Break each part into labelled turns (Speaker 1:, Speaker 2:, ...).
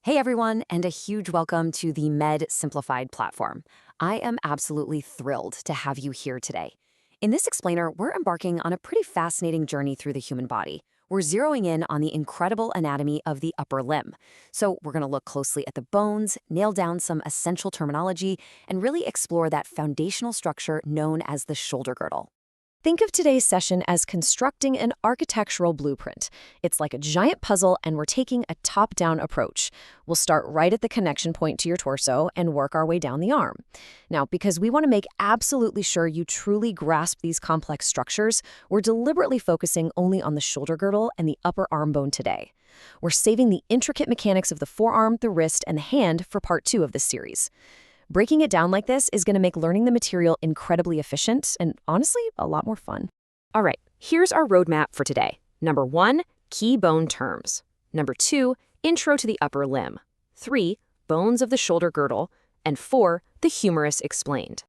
Speaker 1: Hey everyone, and a huge welcome to the Med Simplified platform. I am absolutely thrilled to have you here today. In this explainer, we're embarking on a pretty fascinating journey through the human body. We're zeroing in on the incredible anatomy of the upper limb. So we're going to look closely at the bones, nail down some essential terminology, and really explore that foundational structure known as the shoulder girdle.
Speaker 2: Think of today's session as constructing an architectural blueprint. It's like a giant puzzle, and we're taking a top-down approach. We'll start right at the connection point to your torso and work our way down the arm. Now, because we want to make absolutely sure you truly grasp these complex structures, we're deliberately focusing only on the shoulder girdle and the upper arm bone today. We're saving the intricate mechanics of the forearm, the wrist, and the hand for part 2 of this series. Breaking it down like this is going to make learning the material incredibly efficient and, honestly, a lot more fun.
Speaker 1: All right, here's our roadmap for today. Number 1, key bone terms. Number 2, intro to the upper limb. 3, bones of the shoulder girdle. And 4, the humerus explained.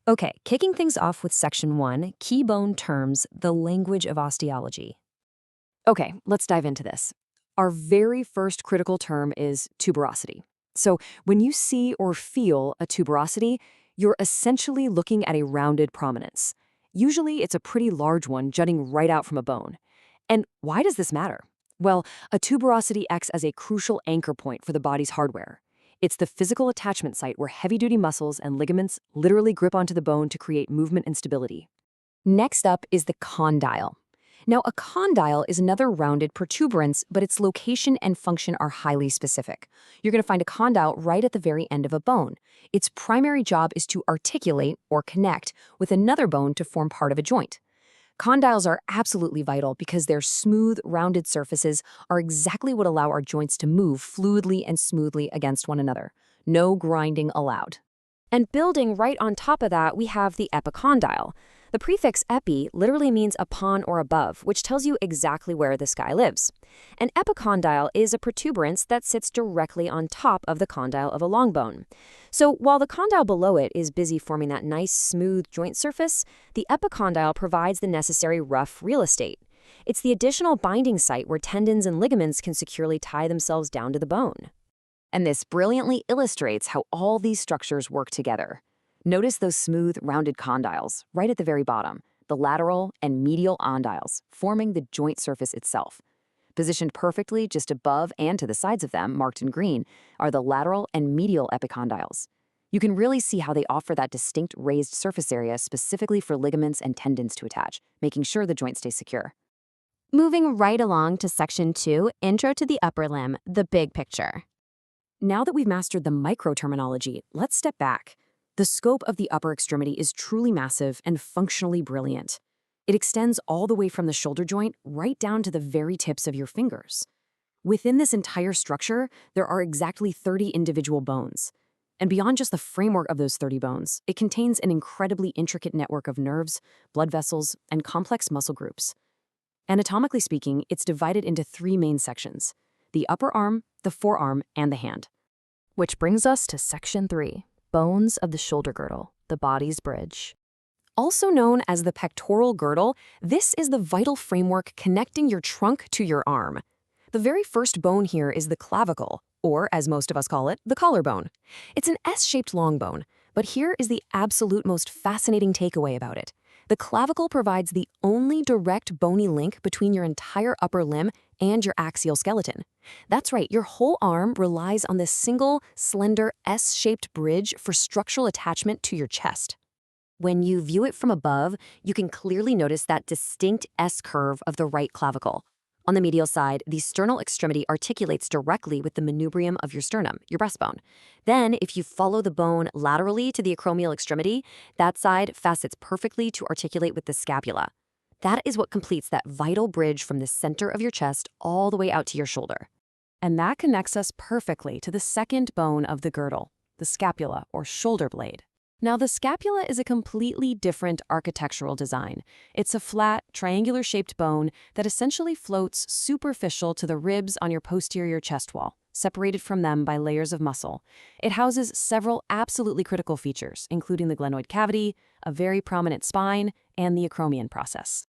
Speaker 1: Okay, kicking things off with section 1, key bone terms, the language of osteology. Okay, let's dive into this. Our very first critical term is tuberosity. So when you see or feel a tuberosity, you're essentially looking at a rounded prominence. Usually it's a pretty large one jutting right out from a bone. And why does this matter? Well, a tuberosity acts as a crucial anchor point for the body's hardware. It's the physical attachment site where heavy-duty muscles and ligaments literally grip onto the bone to create movement and stability. Next up is the condyle. Now, a condyle is another rounded protuberance, but its location and function are highly specific. You're going to find a condyle right at the very end of a bone. Its primary job is to articulate or connect with another bone to form part of a joint. Condyles are absolutely vital because their smooth, rounded surfaces are exactly what allow our joints to move fluidly and smoothly against one another. No grinding allowed. And building right on top of that, we have the epicondyle. The prefix epi literally means upon or above, which tells you exactly where this guy lives. An epicondyle is a protuberance that sits directly on top of the condyle of a long bone. So while the condyle below it is busy forming that nice, smooth joint surface, the epicondyle provides the necessary rough real estate. It's the additional binding site where tendons and ligaments can securely tie themselves down to the bone. And this brilliantly illustrates how all these structures work together. Notice those smooth, rounded condyles right at the very bottom, the lateral and medial condyles, forming the joint surface itself. Positioned perfectly just above and to the sides of them, marked in green, are the lateral and medial epicondyles. You can really see how they offer that distinct raised surface area specifically for ligaments and tendons to attach, making sure the joint stays secure.
Speaker 3: Moving right along to section 2, intro to the upper limb, the big picture.
Speaker 1: Now that we've mastered the micro-terminology, let's step back. The scope of the upper extremity is truly massive and functionally brilliant. It extends all the way from the shoulder joint right down to the very tips of your fingers. Within this entire structure, there are exactly 30 individual bones. And beyond just the framework of those 30 bones, it contains an incredibly intricate network of nerves, blood vessels, and complex muscle groups. Anatomically speaking, it's divided into 3 main sections: the upper arm, the forearm, and the hand.
Speaker 2: Which brings us to section 3. Bones of the shoulder girdle, the body's bridge.
Speaker 1: Also known as the pectoral girdle, this is the vital framework connecting your trunk to your arm. The very first bone here is the clavicle, or as most of us call it, the collarbone. It's an S-shaped long bone, but here is the absolute most fascinating takeaway about it. The clavicle provides the only direct bony link between your entire upper limb and your axial skeleton. That's right, your whole arm relies on this single, slender, S-shaped bridge for structural attachment to your chest. When you view it from above, you can clearly notice that distinct S-curve of the right clavicle. On the medial side, the sternal extremity articulates directly with the manubrium of your sternum, your breastbone. Then, if you follow the bone laterally to the acromial extremity, that side facets perfectly to articulate with the scapula. That is what completes that vital bridge from the center of your chest all the way out to your shoulder.
Speaker 2: And that connects us perfectly to the second bone of the girdle, the scapula or shoulder blade. Now, the scapula is a completely different architectural design. It's a flat, triangular-shaped bone that essentially floats superficial to the ribs on your posterior chest wall, separated from them by layers of muscle. It houses several absolutely critical features, including the glenoid cavity, a very prominent spine, and the acromion process.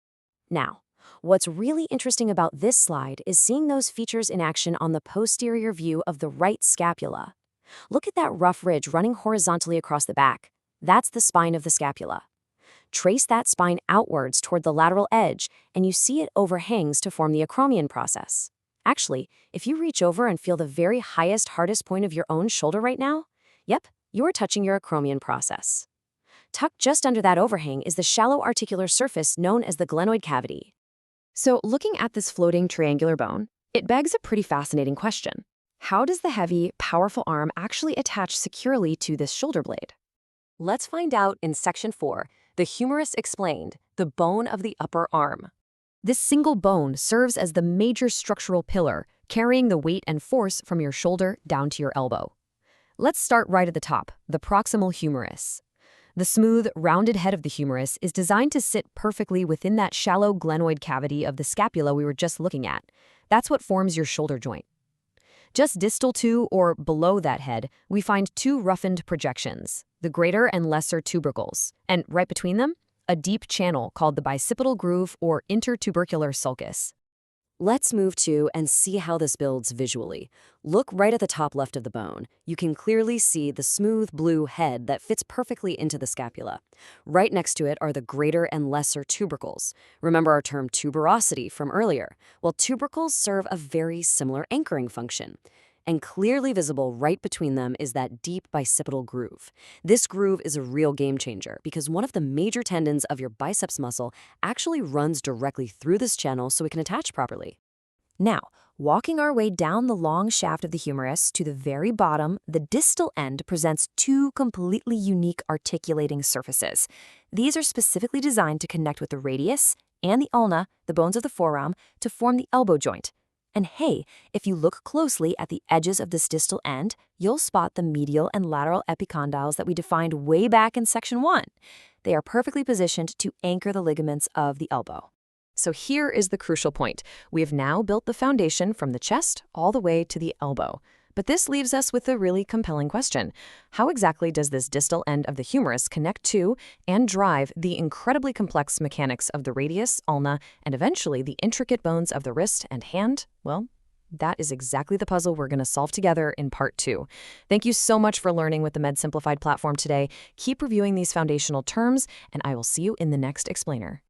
Speaker 1: Now,
Speaker 2: What's really interesting about this slide is seeing those features in action on the posterior view of the right scapula. Look at that rough ridge running horizontally across the back. That's the spine of the scapula. Trace that spine outwards toward the lateral edge, and you see it overhangs to form the acromion process. Actually, if you reach over and feel the very highest, hardest point of your own shoulder right now, yep, you're touching your acromion process. Tucked just under that overhang is the shallow articular surface known as the glenoid cavity.
Speaker 1: So looking at this floating triangular bone, it begs a pretty fascinating question. How does the heavy, powerful arm actually attach securely to this shoulder blade? Let's find out in Section 4, the humerus explained, the bone of the upper arm. This single bone serves as the major structural pillar, carrying the weight and force from your shoulder down to your elbow. Let's start right at the top, the proximal humerus. The smooth, rounded head of the humerus is designed to sit perfectly within that shallow glenoid cavity of the scapula we were just looking at. That's what forms your shoulder joint. Just distal to or below that head, we find two roughened projections, the greater and lesser tubercles, and right between them, a deep channel called the bicipital groove or intertubercular sulcus.
Speaker 2: Let's move to and see how this builds visually. Look right at the top left of the bone. You can clearly see the smooth blue head that fits perfectly into the scapula. Right next to it are the greater and lesser tubercles. Remember our term tuberosity from earlier? Well, tubercles serve a very similar anchoring function. And clearly visible right between them is that deep bicipital groove. This groove is a real game changer because one of the major tendons of your biceps muscle actually runs directly through this channel so it can attach properly. Now, walking our way down the long shaft of the humerus to the very bottom, the distal end presents two completely unique articulating surfaces. These are specifically designed to connect with the radius and the ulna, the bones of the forearm, to form the elbow joint. And hey, if you look closely at the edges of this distal end, you'll spot the medial and lateral epicondyles that we defined way back in Section 1. They are perfectly positioned to anchor the ligaments of the elbow.
Speaker 1: So here is the crucial point. We have now built the foundation from the chest all the way to the elbow. But this leaves us with a really compelling question. How exactly does this distal end of the humerus connect to and drive the incredibly complex mechanics of the radius, ulna, and eventually the intricate bones of the wrist and hand? Well, that is exactly the puzzle we're going to solve together in Part 2. Thank you so much for learning with the Med Simplified platform today. Keep reviewing these foundational terms, and I will see you in the next explainer.